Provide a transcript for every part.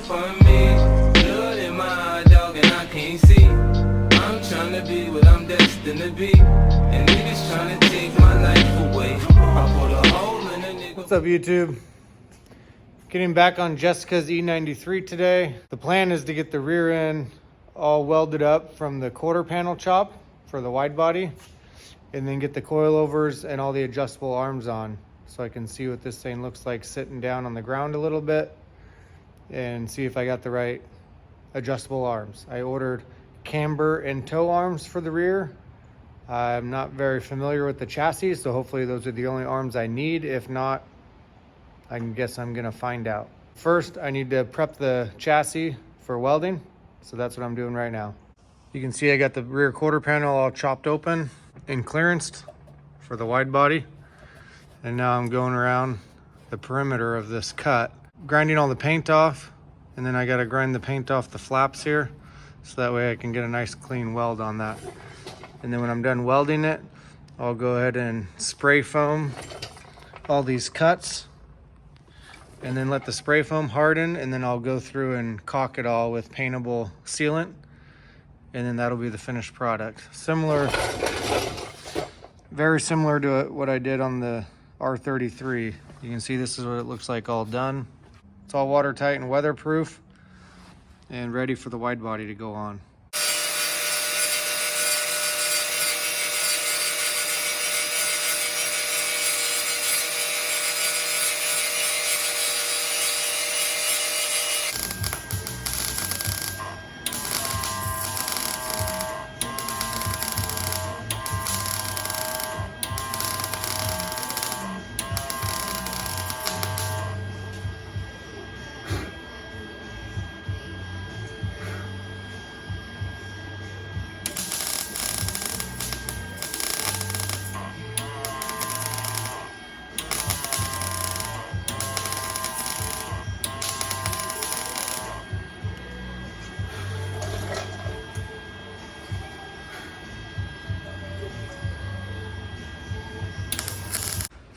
for me. Blood in my dog and I can't see. I'm trying to be what I'm destined to be. And niggas trying to take my life away. I put a hole in a nigga. What's up, YouTube? Getting back on Jessica's E93 today. The plan is to get the rear end all welded up from the quarter panel chop for the wide body, and then get the coilovers and all the adjustable arms on so I can see what this thing looks like sitting down on the ground a little bit and see if I got the right adjustable arms. I ordered camber and toe arms for the rear. I'm not very familiar with the chassis, so hopefully those are the only arms I need. If not, I guess I'm gonna find out. First, I need to prep the chassis for welding, so that's what I'm doing right now. You can see I got the rear quarter panel all chopped open and clearanced for the wide body. And now I'm going around the perimeter of this cut, grinding all the paint off, and then I gotta grind the paint off the flaps here, so that way I can get a nice clean weld on that. And then when I'm done welding it, I'll go ahead and spray foam all these cuts, and then let the spray foam harden, and then I'll go through and caulk it all with paintable sealant, and then that'll be the finished product. Very similar to what I did on the R33. You can see this is what it looks like all done. It's all watertight and weatherproof and ready for the wide body to go on.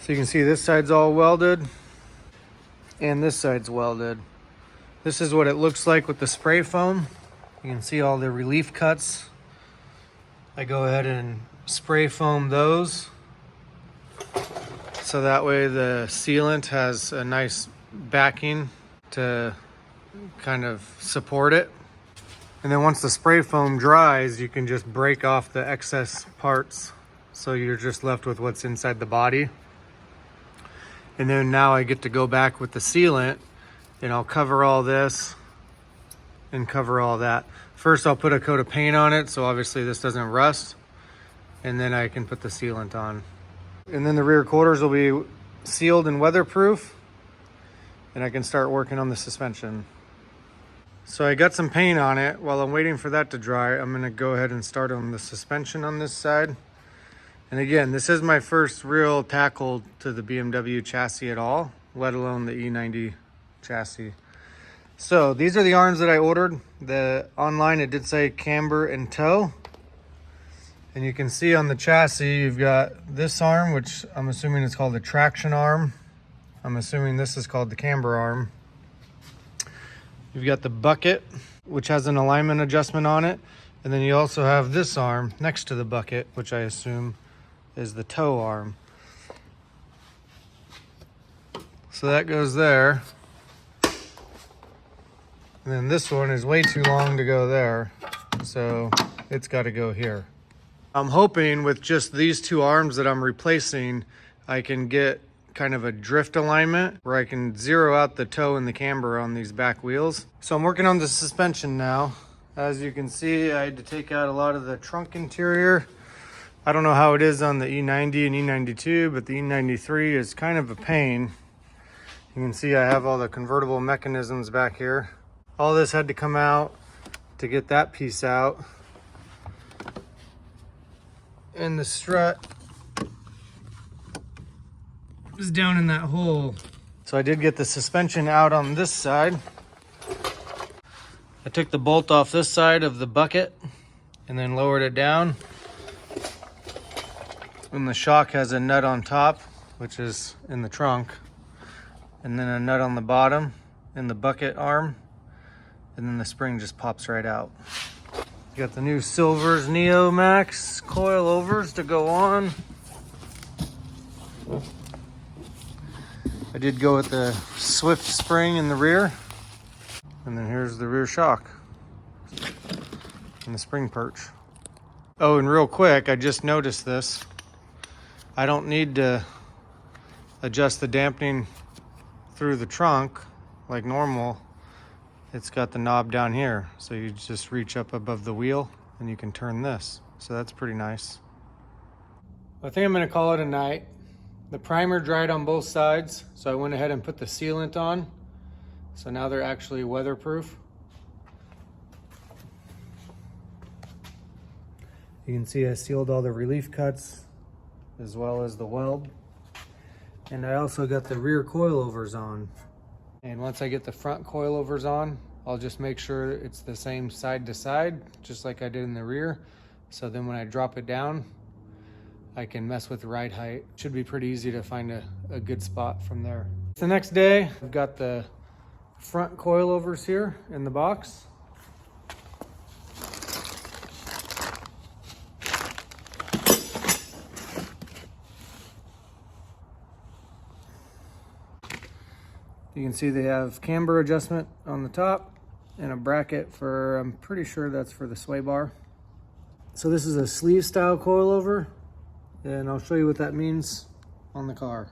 So you can see this side's all welded and this side's welded. This is what it looks like with the spray foam. You can see all the relief cuts. I go ahead and spray foam those, so that way the sealant has a nice backing to kind of support it. And then once the spray foam dries, you can just break off the excess parts, so you're just left with what's inside the body. And then now I get to go back with the sealant, and I'll cover all this and cover all that. First, I'll put a coat of paint on it, so obviously this doesn't rust, and then I can put the sealant on. And then the rear quarters will be sealed and weatherproof, and I can start working on the suspension. So I got some paint on it. While I'm waiting for that to dry, I'm gonna go ahead and start on the suspension on this side. And again, this is my first real tackle to the BMW chassis at all, let alone the E90 chassis. So these are the arms that I ordered. Online it did say camber and toe. And you can see on the chassis, you've got this arm, which I'm assuming is called the traction arm. I'm assuming this is called the camber arm. You've got the bucket, which has an alignment adjustment on it. And then you also have this arm next to the bucket, which I assume is the toe arm. So that goes there. And then this one is way too long to go there, so it's got to go here. I'm hoping with just these two arms that I'm replacing, I can get kind of a drift alignment where I can zero out the toe and the camber on these back wheels. So I'm working on the suspension now. As you can see, I had to take out a lot of the trunk interior. I don't know how it is on the E90 and E92, but the E93 is kind of a pain. You can see I have all the convertible mechanisms back here. All this had to come out to get that piece out. And the strut is down in that hole. So I did get the suspension out on this side. I took the bolt off this side of the bucket and then lowered it down. And the shock has a nut on top, which is in the trunk, and then a nut on the bottom in the bucket arm. and then the spring just pops right out. You got the new Silvers Neo Max coilovers to go on. I did go with the Swift spring in the rear. And then here's the rear shock and the spring perch. Oh, and real quick, I just noticed this. I don't need to adjust the dampening through the trunk like normal. It's got the knob down here. So you just reach up above the wheel and you can turn this. So that's pretty nice. I think I'm gonna call it a night. The primer dried on both sides, so I went ahead and put the sealant on. So now they're actually weatherproof. You can see I sealed all the relief cuts as well as the weld. And I also got the rear coilovers on. And once I get the front coilovers on, I'll just make sure it's the same side to side, just like I did in the rear. So then when I drop it down, I can mess with the ride height. Should be pretty easy to find a good spot from there. The next day, I've got the front coilovers here in the box. You can see they have camber adjustment on the top and a bracket for, I'm pretty sure that's for the sway bar. So this is a sleeve style coilover, and I'll show you what that means on the car.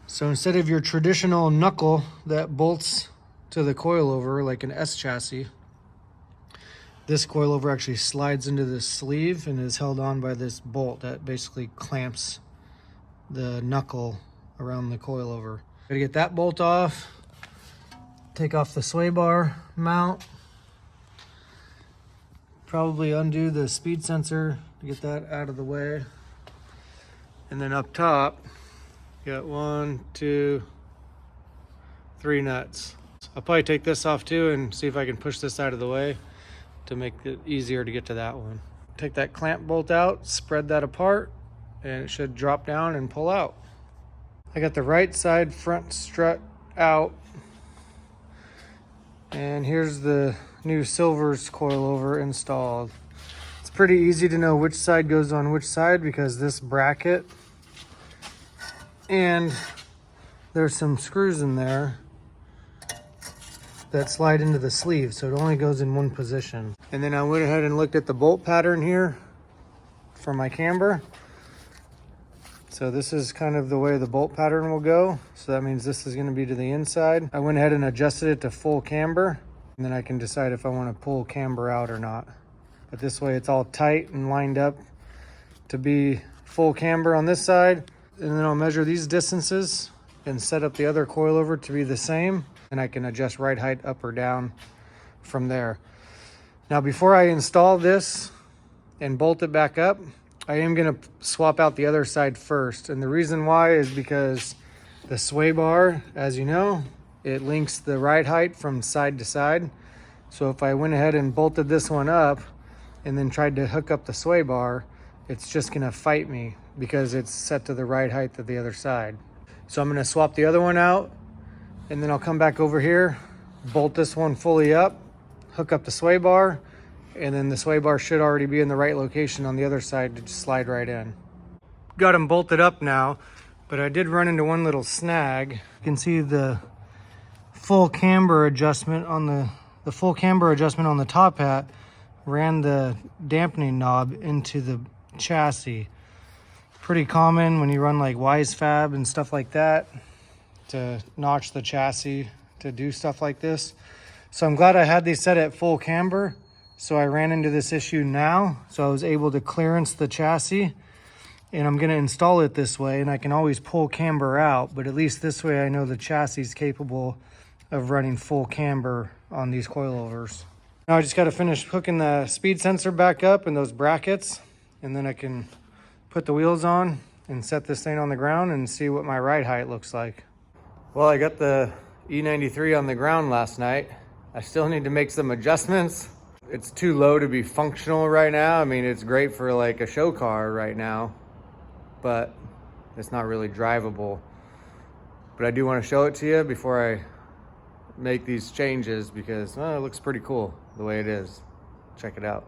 So instead of your traditional knuckle that bolts to the coilover like an S chassis, this coilover actually slides into the sleeve and is held on by this bolt that basically clamps the knuckle around the coilover. Gotta get that bolt off, take off the sway bar mount, probably undo the speed sensor to get that out of the way. And then up top, got 1, 2, 3 nuts. I'll probably take this off too and see if I can push this out of the way to make it easier to get to that one. Take that clamp bolt out, spread that apart, and it should drop down and pull out. I got the right side front strut out. And here's the new Silvers coilover installed. It's pretty easy to know which side goes on which side because this bracket and there's some screws in there that slide into the sleeve, so it only goes in one position. And then I went ahead and looked at the bolt pattern here for my camber. So this is kind of the way the bolt pattern will go. So that means this is going to be to the inside. I went ahead and adjusted it to full camber, and then I can decide if I want to pull camber out or not. But this way it's all tight and lined up to be full camber on this side. And then I'll measure these distances and set up the other coilover to be the same. And I can adjust ride height up or down from there. Now before I install this and bolt it back up, I am going to swap out the other side first. And the reason why is because the sway bar, as you know, it links the ride height from side to side. So if I went ahead and bolted this one up and then tried to hook up the sway bar, it's just going to fight me because it's set to the ride height of the other side. So I'm going to swap the other one out, and then I'll come back over here, bolt this one fully up, hook up the sway bar, and then the sway bar should already be in the right location on the other side to just slide right in. Got them bolted up now, but I did run into one little snag. You can see the full camber adjustment on the full camber adjustment on the top hat ran the dampening knob into the chassis. Pretty common when you run like Wise Fab and stuff like that to notch the chassis to do stuff like this. So I'm glad I had these set at full camber. So I ran into this issue now. So I was able to clearance the chassis, and I'm gonna install it this way, and I can always pull camber out, but at least this way I know the chassis is capable of running full camber on these coilovers. Now I just gotta finish hooking the speed sensor back up in those brackets, and then I can put the wheels on and set this thing on the ground and see what my ride height looks like. Well, I got the E93 on the ground last night. I still need to make some adjustments. It's too low to be functional right now. I mean, it's great for like a show car right now, but it's not really drivable. But I do want to show it to you before make these changes because it looks pretty cool the way it is. Check it out.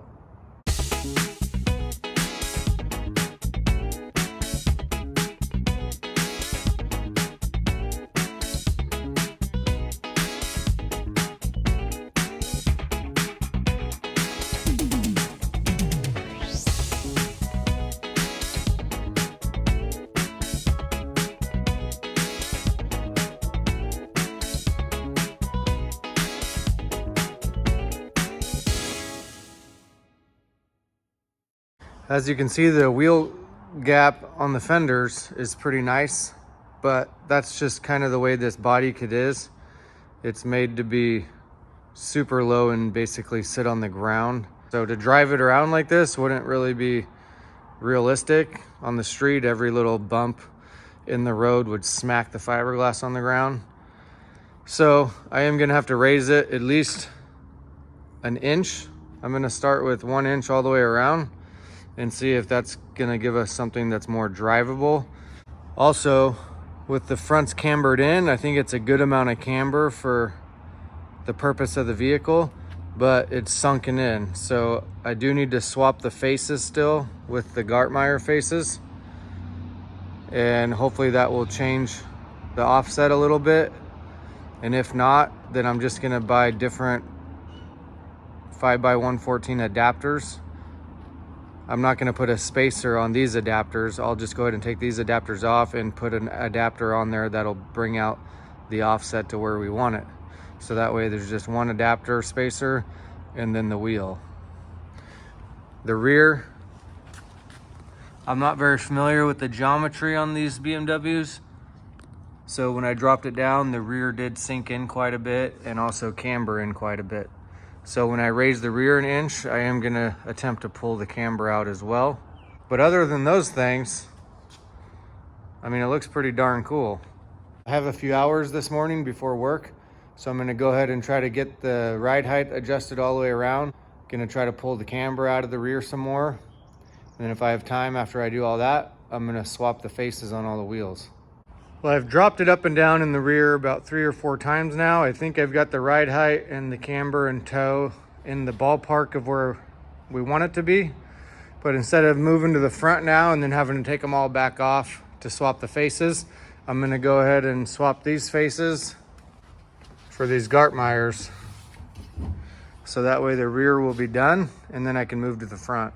As you can see, the wheel gap on the fenders is pretty nice, but that's just kind of the way this body kit is. It's made to be super low and basically sit on the ground. So to drive it around like this wouldn't really be realistic. On the street, every little bump in the road would smack the fiberglass on the ground. So I am gonna have to raise it at least an inch. I'm gonna start with 1 inch all the way around and see if that's gonna give us something that's more drivable. Also, with the fronts cambered in, I think it's a good amount of camber for the purpose of the vehicle, but it's sunken in. So I do need to swap the faces still with the Gartmeyer faces. And hopefully that will change the offset a little bit. And if not, then I'm just gonna buy different 5x114 adapters. I'm not gonna put a spacer on these adapters. I'll just go ahead and take these adapters off and put an adapter on there that'll bring out the offset to where we want it. So that way there's just one adapter spacer and then the wheel. The rear, I'm not very familiar with the geometry on these BMWs. So when I dropped it down, the rear did sink in quite a bit and also camber in quite a bit. So when I raise the rear an inch, I am gonna attempt to pull the camber out as well. But other than those things, I mean, it looks pretty darn cool. I have a few hours this morning before work, so I'm gonna go ahead and try to get the ride height adjusted all the way around. Gonna try to pull the camber out of the rear some more. And then if I have time after I do all that, I'm gonna swap the faces on all the wheels. Well, I've dropped it up and down in the rear about 3 or 4 times now. I think I've got the ride height and the camber and toe in the ballpark of where we want it to be. But instead of moving to the front now and then having to take them all back off to swap the faces, I'm gonna go ahead and swap these faces for these Gartmeyers. So that way the rear will be done and then I can move to the front.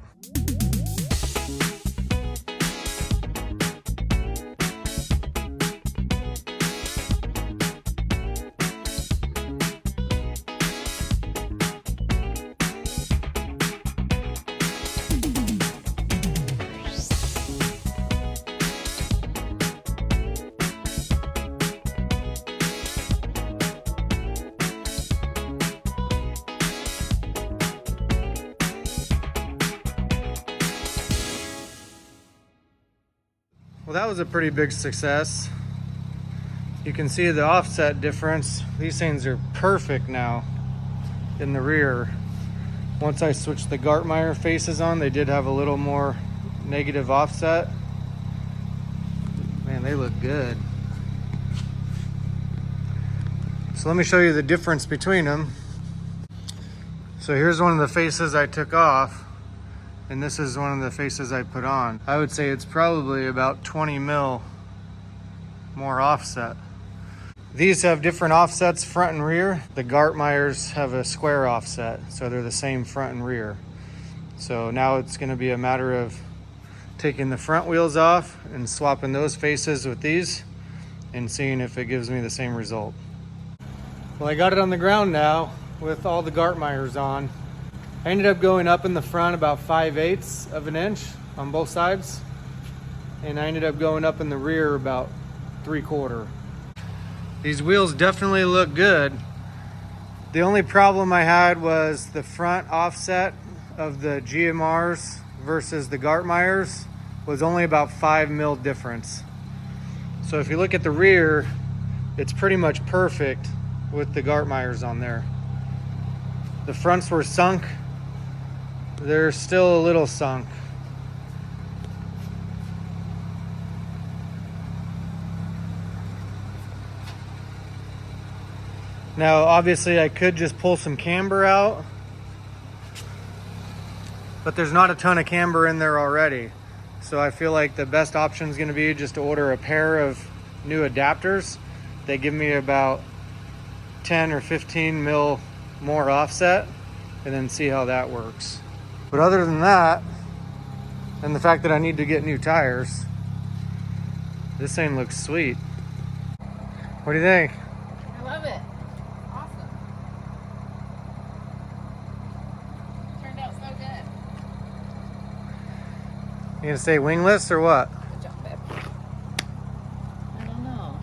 Well, that was a pretty big success. You can see the offset difference. These things are perfect now in the rear. Once I switched the Gartmeyer faces on, they did have a little more negative offset. Man, they look good. So let me show you the difference between them. So here's one of the faces I took off. And this is one of the faces I put on. I would say it's probably about 20 mil more offset. These have different offsets, front and rear. The Gartmeyers have a square offset, so they're the same front and rear. So now it's gonna be a matter of taking the front wheels off and swapping those faces with these and seeing if it gives me the same result. Well, I got it on the ground now with all the Gartmeyers on. I ended up going up in the front about 5/8 of an inch on both sides. And I ended up going up in the rear about 3/4. These wheels definitely look good. The only problem I had was the front offset of the GMRs versus the Gartmeyers was only about 5 mil difference. So if you look at the rear, it's pretty much perfect with the Gartmeyers on there. The fronts were sunk. They're still a little sunk. Now, obviously I could just pull some camber out, but there's not a ton of camber in there already. So I feel like the best option is going to be just to order a pair of new adapters. They give me about 10 or 15 mil more offset, and then see how that works. But other than that, and the fact that I need to get new tires, this thing looks sweet. What do you think? I love it. Awesome. Turned out so good. You gonna stay wingless or what? Good job, babe. I don't know.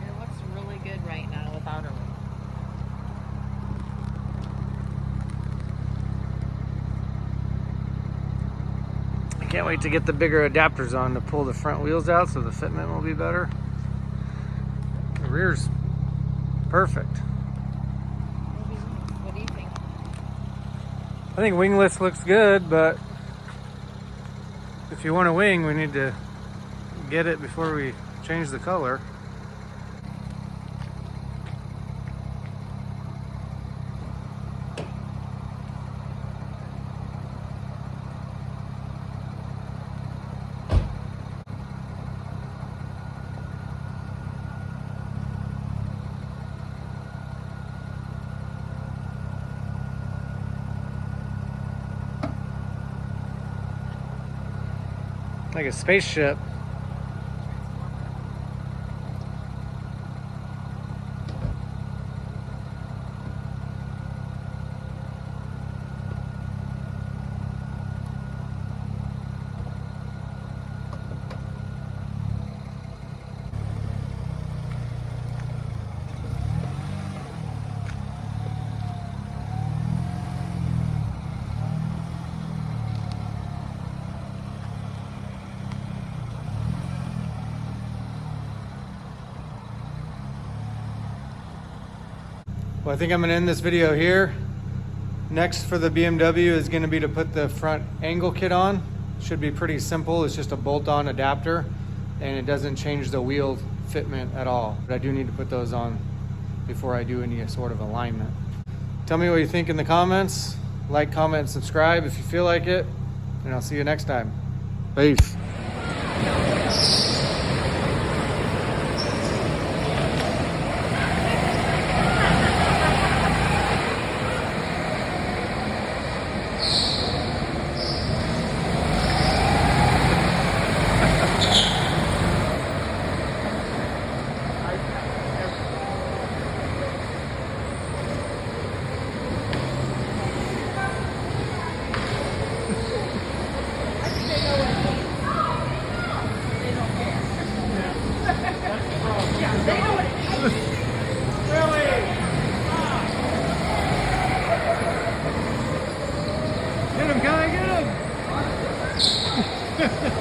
It looks really good right now without a ring. I can't wait to get the bigger adapters on to pull the front wheels out so the fitment will be better. The rear's perfect. What do you think? I think wingless looks good, but if you want a wing, we need to get it before we change the color. Like a spaceship. Well, I think I'm gonna end this video here. Next for the BMW is gonna be to put the front angle kit on. Should be pretty simple. It's just a bolt-on adapter and it doesn't change the wheel fitment at all. But I do need to put those on before I do any sort of alignment. Tell me what you think in the comments. Like, comment, and subscribe if you feel like it. And I'll see you next time. Peace. Get him, guy, get him!